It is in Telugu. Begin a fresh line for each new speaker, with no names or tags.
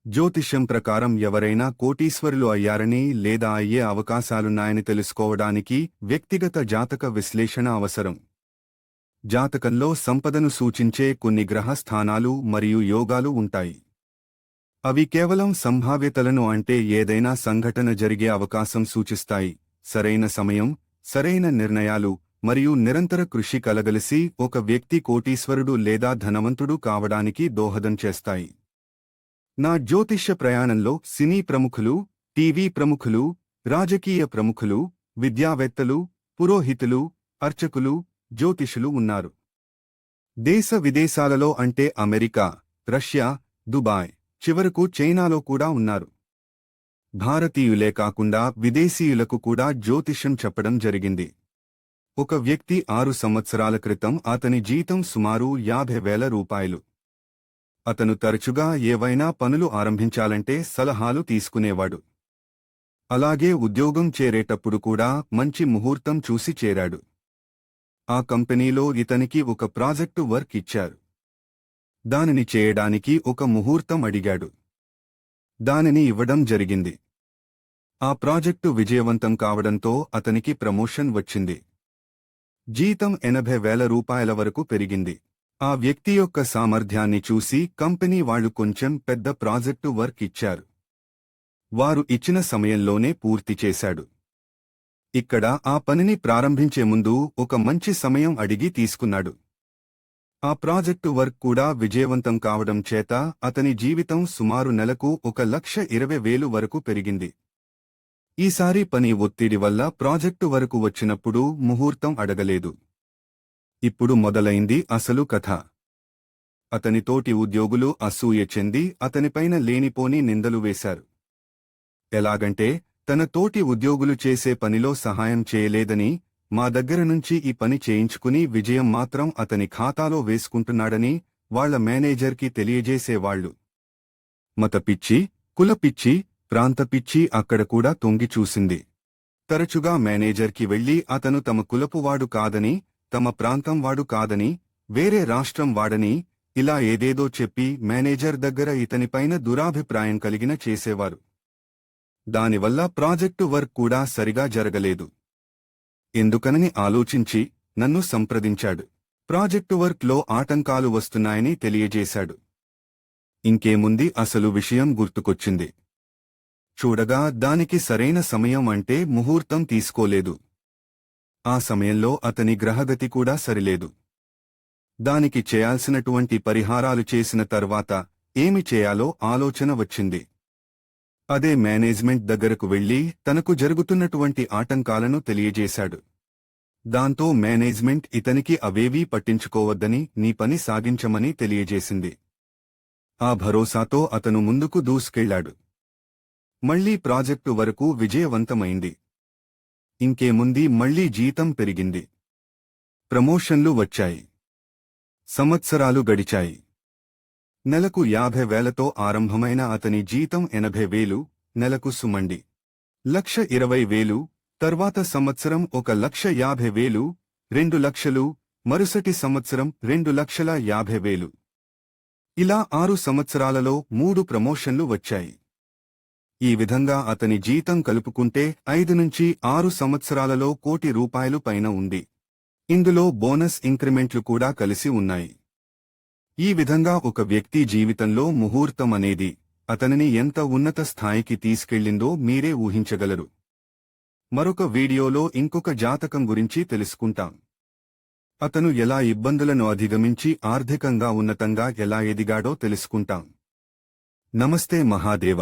జ్యోతిష్యం ప్రకారం ఎవరైనా కోటీశ్వరులు అయ్యారని లేదా అయ్యే అవకాశాలున్నాయని తెలుసుకోవడానికి వ్యక్తిగత జాతక విశ్లేషణ అవసరం. జాతకంలో సంపదను సూచించే కొన్ని గ్రహ స్థానాలు మరియు యోగాలు ఉంటాయి. అవి కేవలం సంభావ్యతలను, అంటే ఏదైనా సంఘటన జరిగే అవకాశం సూచిస్తాయి. సరైన సమయం, సరైన నిర్ణయాలు మరియు నిరంతర కృషి కలగలిసి ఒక వ్యక్తి కోటీశ్వరుడు లేదా ధనవంతుడు కావడానికి దోహదం చేస్తాయి. నా జ్యోతిష్య ప్రయాణంలో సినీ ప్రముఖులు, టీవీ ప్రముఖులు, రాజకీయ ప్రముఖులు, విద్యావేత్తలు, పురోహితులు, అర్చకులు, జ్యోతిషులు ఉన్నారు. దేశ విదేశాలలో, అంటే అమెరికా, రష్యా, దుబాయ్, చివరకు చైనాలో కూడా ఉన్నారు. భారతీయులే కాకుండా విదేశీయులకు కూడా జ్యోతిష్యం చెప్పడం జరిగింది. ఒక వ్యక్తి 6 సంవత్సరాల క్రితం అతని జీతం సుమారు 50,000 రూపాయలు. అతను తరచుగా ఏవైనా పనులు ఆరంభించాలంటే సలహాలు తీసుకునేవాడు. అలాగే ఉద్యోగం చేరేటప్పుడు కూడా మంచి ముహూర్తం చూసి చేరాడు. ఆ కంపెనీలో ఇతనికి ఒక ప్రాజెక్టు వర్క్ ఇచ్చారు. దానిని చేయడానికి ఒక ముహూర్తం అడిగాడు. దానిని ఇవ్వడం జరిగింది. ఆ ప్రాజెక్టు విజయవంతం కావడంతో అతనికి ప్రమోషన్ వచ్చింది. జీతం 80,000 రూపాయల వరకు పెరిగింది. ఆ వ్యక్తి యొక్క సామర్థ్యాన్ని చూసి కంపెనీ వాళ్లు కొంచెం పెద్ద ప్రాజెక్టు వర్క్ ఇచ్చారు. వారు ఇచ్చిన సమయంలోనే పూర్తి చేశాడు. ఇక్కడ ఆ పనిని ప్రారంభించే ముందు ఒక మంచి సమయం అడిగి తీసుకున్నాడు. ఆ ప్రాజెక్టు వర్క్ కూడా విజయవంతం కావడం చేత అతని జీవితం సుమారు నెలకు 1,20,000 వరకు పెరిగింది. ఈసారి పని ఒత్తిడి వల్ల ప్రాజెక్టు వరకు వచ్చినప్పుడు ముహూర్తం అడగలేదు. ఇప్పుడు మొదలైంది అసలు కథ. అతని తోటి ఉద్యోగులు అసూయ చెంది అతనిపైన లేనిపోని నిందలు వేశారు. ఎలాగంటే, తన తోటి ఉద్యోగులు చేసే పనిలో సహాయం చేయలేదని, మా దగ్గర నుంచి ఈ పని చేయించుకుని విజయం మాత్రం అతని ఖాతాలో వేసుకుంటున్నాడని వాళ్ల మేనేజర్కి తెలియజేసేవాళ్లు. మత పిచ్చి, కుల పిచ్చి, ప్రాంత పిచ్చి అక్కడ కూడా తొంగి చూసింది. తరచుగా మేనేజర్కి వెళ్లి అతను తమ కులపువాడు కాదని, తమ ప్రాంతం వాడు కాదని, వేరే రాష్ట్రం వాడని ఇలా ఏదేదో చెప్పి మేనేజర్ దగ్గర ఇతనిపైన దురాభిప్రాయం కలిగిన చేసేవారు. దానివల్ల ప్రాజెక్టు వర్క్ కూడా సరిగా జరగలేదు. ఎందుకనని ఆలోచించి నన్ను సంప్రదించాడు. ప్రాజెక్టు వర్క్ లో ఆటంకాలు వస్తున్నాయని తెలియజేశాడు. ఇంకేముంది, అసలు విషయం గుర్తుకొచ్చింది. చూడగా దానికి సరైన సమయం అంటే ముహూర్తం తీసుకోలేదు. ఆ సమయంలో అతని గ్రహగతి కూడా సరిలేదు. దానికి చేయాల్సినటువంటి పరిహారాలు చేసిన తర్వాత ఏమి చేయాలో ఆలోచన వచ్చింది. అదే మేనేజ్మెంట్ దగ్గరకు వెళ్లి తనకు జరుగుతున్నటువంటి ఆటంకాలను తెలియజేశాడు. దాంతో మేనేజ్మెంట్ ఇతనికి అవేవీ పట్టించుకోవద్దని, నీ పని సాగించమని తెలియజేసింది. ఆ భరోసాతో అతను ముందుకు దూసుకెళ్లాడు. మళ్లీ ప్రాజెక్టు వరకు విజయవంతమైంది. ఇంకేముంది, మళ్లీ జీతం పెరిగింది. ప్రమోషన్లు వచ్చాయి. సంవత్సరాలు గడిచాయి. నెలకు 50,000తో ఆరంభమైన అతని జీతం 80,000, నెలకు సుమండి 1,20,000, తర్వాత సంవత్సరం 1,50,000, 2 లక్షలు, మరుసటి సంవత్సరం 2,50,000. ఇలా 6 సంవత్సరాలలో 3 ప్రమోషన్లు వచ్చాయి. ఈ విధంగా అతని జీతం కలుపుకుంటే 5 నుంచి 6 సంవత్సరాలలో 1 కోటి రూపాయలు పైన ఉంది. ఇందులో బోనస్ ఇంక్రిమెంట్లు కూడా కలిసి ఉన్నాయి. ఈ విధంగా ఒక వ్యక్తి జీవితంలో ముహూర్తం అనేది అతనిని ఎంత ఉన్నత స్థాయికి తీసుకెళ్లిందో మీరే ఊహించగలరు. మరొక వీడియోలో ఇంకొక జాతకం గురించి తెలుసుకుంటాం. అతను ఎలా ఇబ్బందులను అధిగమించి ఆర్థికంగా ఉన్నతంగా ఎలా ఎదిగాడో తెలుసుకుంటాం. నమస్తే మహాదేవ.